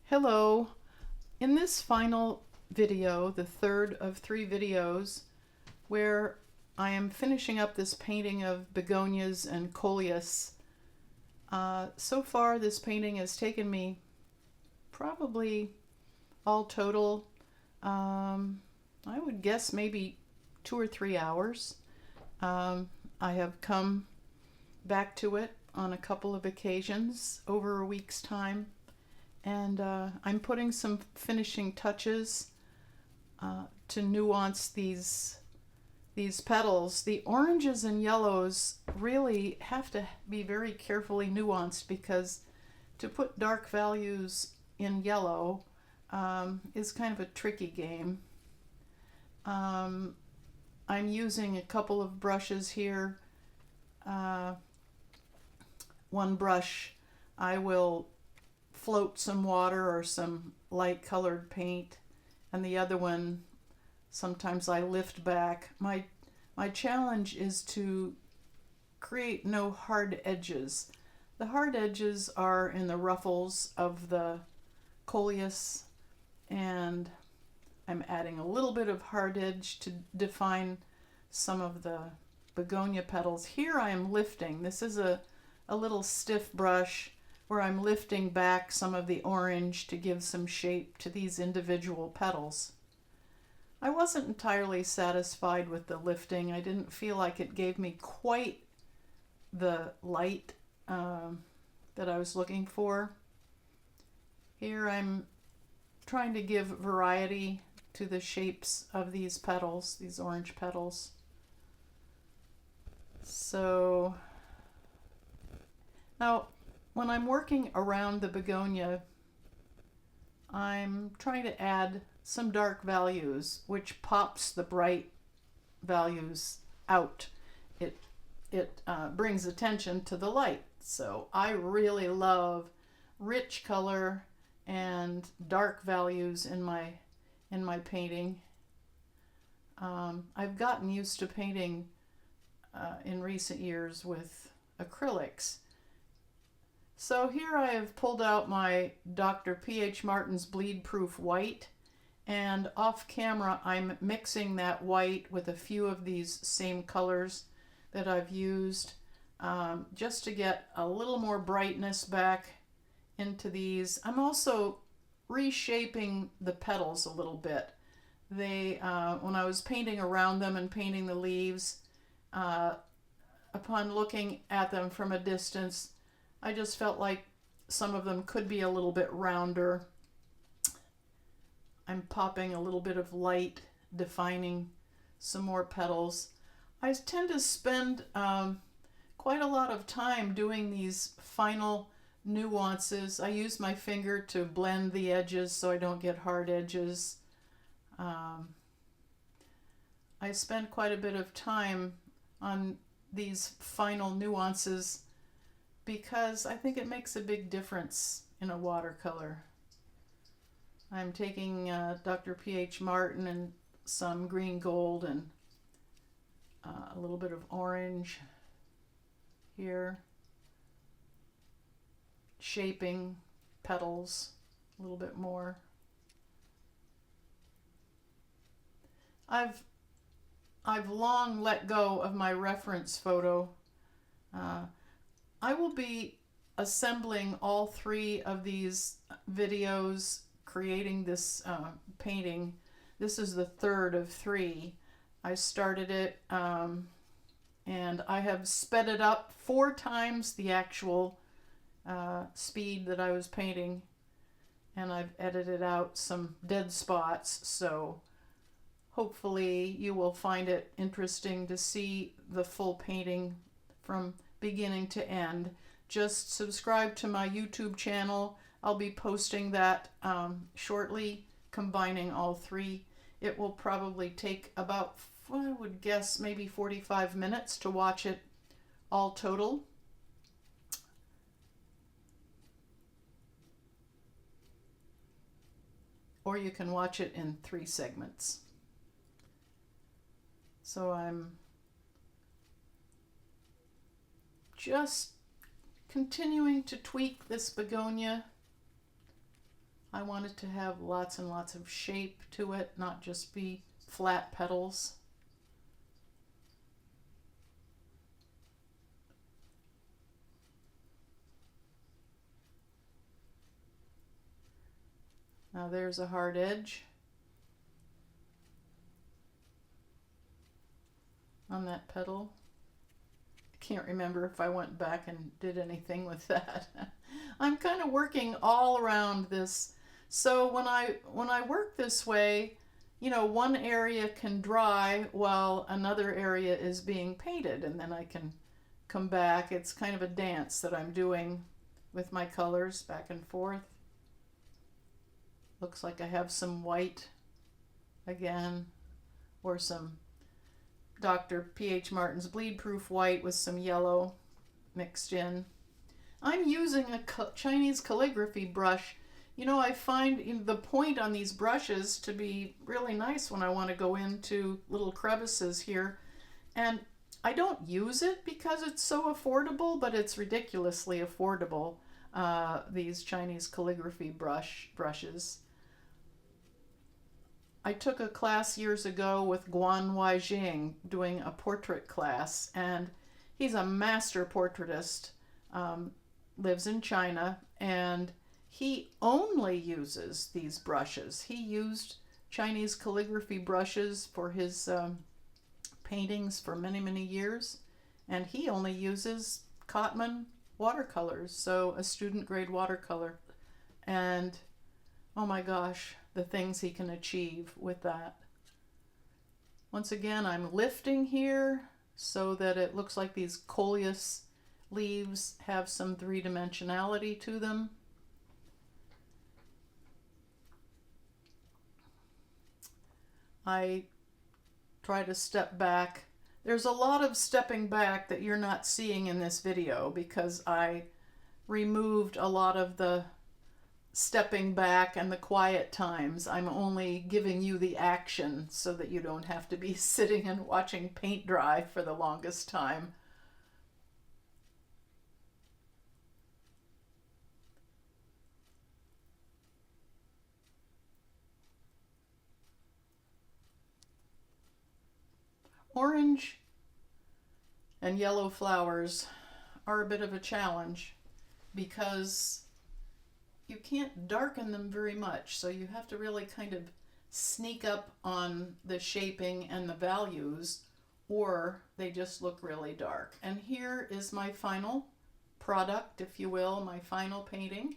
Hello. In this final video, the third of 3 videos, where I am finishing up this painting of Begonias and Coleus, so far this painting has taken me probably all total, I would guess maybe 2 or 3 hours. I have come back to it on a couple of occasions over a week's time. And I'm putting some finishing touches to nuance these petals. The oranges and yellows really have to be very carefully nuanced because to put dark values in yellow is kind of a tricky game. I'm using a couple of brushes here. One brush I will float some water or some light colored paint, and the other one sometimes I lift back. My challenge is to create no hard edges. The hard edges are in the ruffles of the coleus, and I'm adding a little bit of hard edge to define some of the begonia petals. Here I am lifting. This is a little stiff brush where I'm lifting back some of the orange to give some shape to these individual petals. I wasn't entirely satisfied with the lifting. I didn't feel like it gave me quite the light that I was looking for. Here I'm trying to give variety to the shapes of these petals, these orange petals. So now, when I'm working around the begonia, I'm trying to add some dark values, which pops the bright values out. It brings attention to the light. So I really love rich color and dark values in my painting. I've gotten used to painting in recent years with acrylics. So here I have pulled out my Dr. P.H. Martin's Bleed Proof White, and off camera I'm mixing that white with a few of these same colors that I've used just to get a little more brightness back into these. I'm also reshaping the petals a little bit. They, when I was painting around them and painting the leaves, upon looking at them from a distance, I just felt like some of them could be a little bit rounder. I'm popping a little bit of light, defining some more petals. I tend to spend quite a lot of time doing these final nuances. I use my finger to blend the edges so I don't get hard edges. I spend quite a bit of time on these final nuances because I think it makes a big difference in a watercolor. I'm taking Dr. P.H. Martin and some green gold and a little bit of orange here, shaping petals a little bit more. I've long let go of my reference photo. I will be assembling all 3 of these videos, creating this painting. This is the third of 3. I started it and I have sped it up 4 times the actual speed that I was painting, and I've edited out some dead spots, so hopefully you will find it interesting to see the full painting from beginning to end. Just subscribe to my YouTube channel. I'll be posting that shortly, combining all 3. It will probably take about, I would guess, maybe 45 minutes to watch it all total. Or you can watch it in 3 segments. So I'm just continuing to tweak this begonia. I want it to have lots and lots of shape to it, not just be flat petals. Now there's a hard edge on that petal. I can't remember if I went back and did anything with that. I'm kind of working all around this. So when I work this way, you know, one area can dry while another area is being painted, and then I can come back. It's kind of a dance that I'm doing with my colors back and forth. Looks like I have some white again, or some Dr. P.H. Martin's bleed proof white with some yellow mixed in. I'm using a Chinese calligraphy brush. You know, I find the point on these brushes to be really nice when I want to go into little crevices here. And I don't use it because it's so affordable, but it's ridiculously affordable, these Chinese calligraphy brushes. I took a class years ago with Guan Weijing doing a portrait class, and he's a master portraitist, lives in China, and he only uses these brushes. He used Chinese calligraphy brushes for his paintings for many, many years, and he only uses Cotman watercolors, so a student grade watercolor. And oh my gosh, the things he can achieve with that. Once again, I'm lifting here so that it looks like these Coleus leaves have some three-dimensionality to them. I try to step back. There's a lot of stepping back that you're not seeing in this video because I removed a lot of the stepping back and the quiet times. I'm only giving you the action so that you don't have to be sitting and watching paint dry for the longest time. Orange and yellow flowers are a bit of a challenge because you can't darken them very much, so you have to really kind of sneak up on the shaping and the values, or they just look really dark. And here is my final product, if you will, my final painting.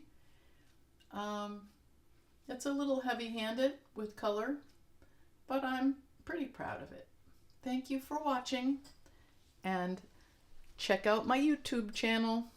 It's a little heavy-handed with color, but I'm pretty proud of it. Thank you for watching, and check out my YouTube channel.